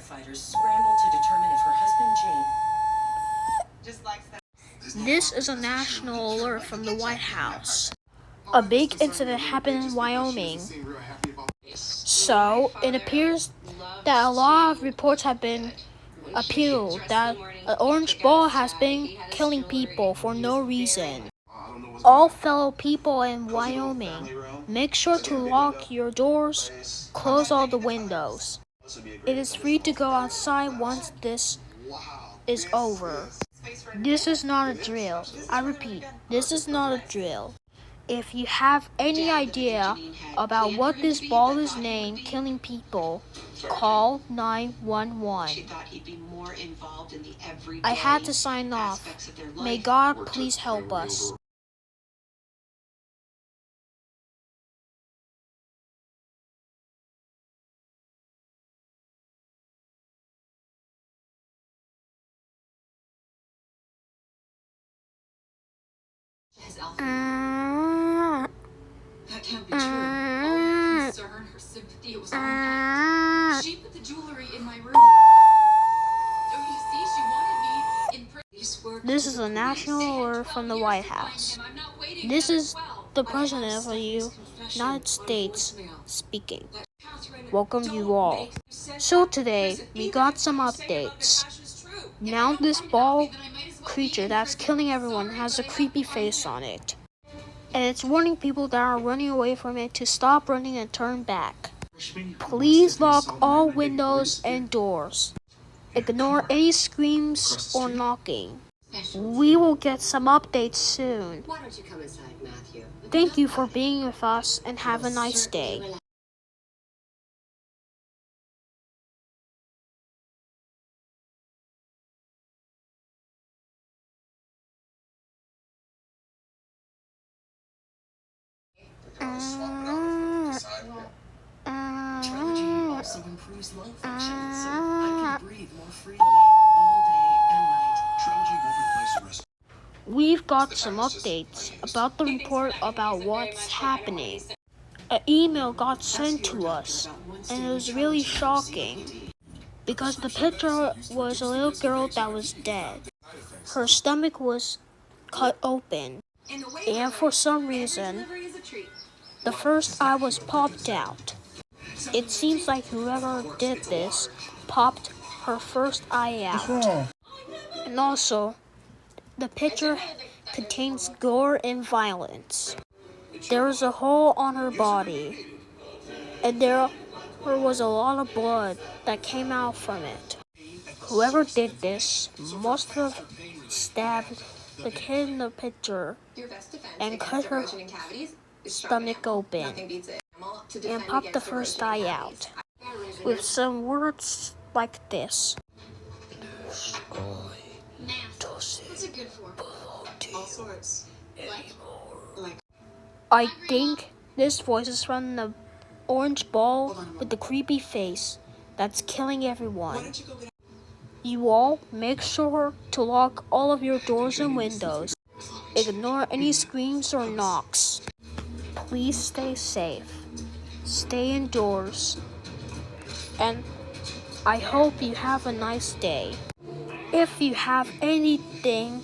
firefighters scramble to determine if her husband James. This is a national alert from the White House. A big incident happened in Wyoming. So, it appears that a lot of reports have been appealed that an orange ball has been killing people for no reason. All fellow people in Wyoming, make sure to lock your doors, close all the windows. It is free to go outside once this is over. This is not a drill. I repeat, this is not a drill. If you have any idea about what this ball is named killing people, call 911. I had to sign off. May God please help us. That can't be true. All her concern, her sympathy was on that. She put the jewelry in my room. Don't you see? She wanted me in prison. This is a national alert from the White House. This is the President of the United States speaking. Welcome you all. So today, we got some updates. Now this ball creature that's killing everyone has a creepy face on it. And it's warning people that are running away from it to stop running and turn back. Please lock all windows and doors. Ignore any screams or knocking. We will get some updates soon. Why don't you come inside, Matthew? Thank you for being with us and have a nice day. Trilogy also improves lung function, so I can breathe more freely all day and night. Trilogy won't replace the rest. We've got some updates about the report about what's happening. An email got sent to us, and it was really shocking because the picture was a little girl that was dead. Her stomach was cut open, and for some reason, the first eye was popped out. It seems like whoever did this popped her first eye out. And also, the picture contains gore and violence. There was a hole on her body, and there was a lot of blood that came out from it. Whoever did this must have stabbed the kid in the picture and cut her stomach open and popped the first eye out with some words like this. I think this voice is from the orange ball with the creepy face that's killing everyone. You all make sure to lock all of your doors and windows. Ignore any screams or knocks. Please stay safe. Stay indoors. And I hope you have a nice day. If you have anything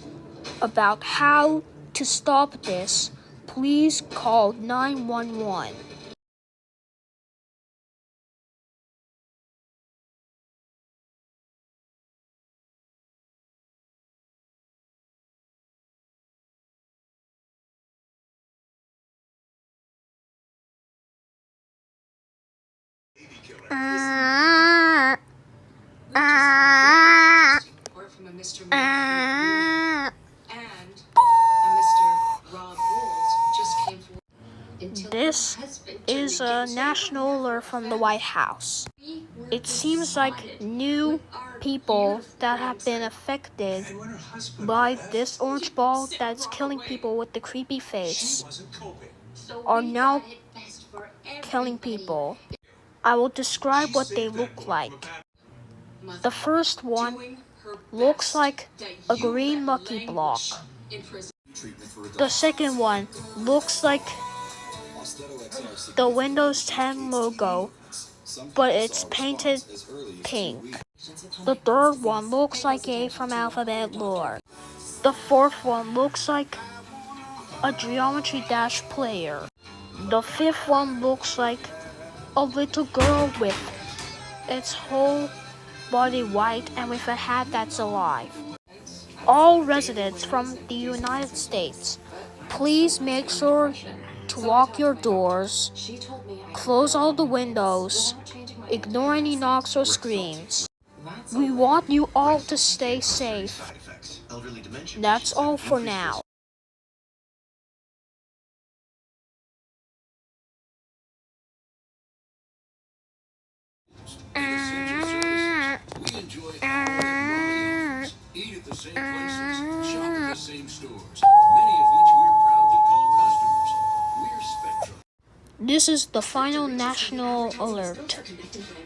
about how to stop this, please call 911. Report from a Mr. Matthew and a Mr. Rob Wolves just came forward. This is a national alert from the White House. It seems like new people that have been affected by this orange ball that's killing people with the creepy face are now killing people. I will describe what they look like. The first one looks like a green mucky block. The second one looks like the Windows 10 logo, but it's painted pink. The third one looks like A from alphabet lore. The fourth one looks like a Geometry Dash player. The fifth one looks like a little girl with its whole body white and with a hat that's alive. All residents from the United States, please make sure to lock your doors, close all the windows, ignore any knocks or screams. We want you all to stay safe. That's all for now. We enjoy all eat at the same places, shop at the same stores, many of which we're proud to call customers. We're Spectrum. This is the final national alert.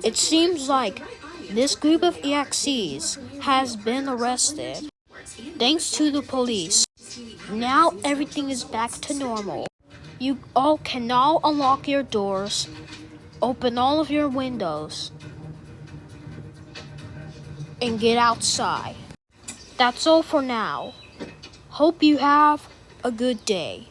It seems like this group of EXEs has been arrested. Thanks to the police. Now everything is back to normal. You all can now unlock your doors, open all of your windows, and get outside. That's all for now. Hope you have a good day.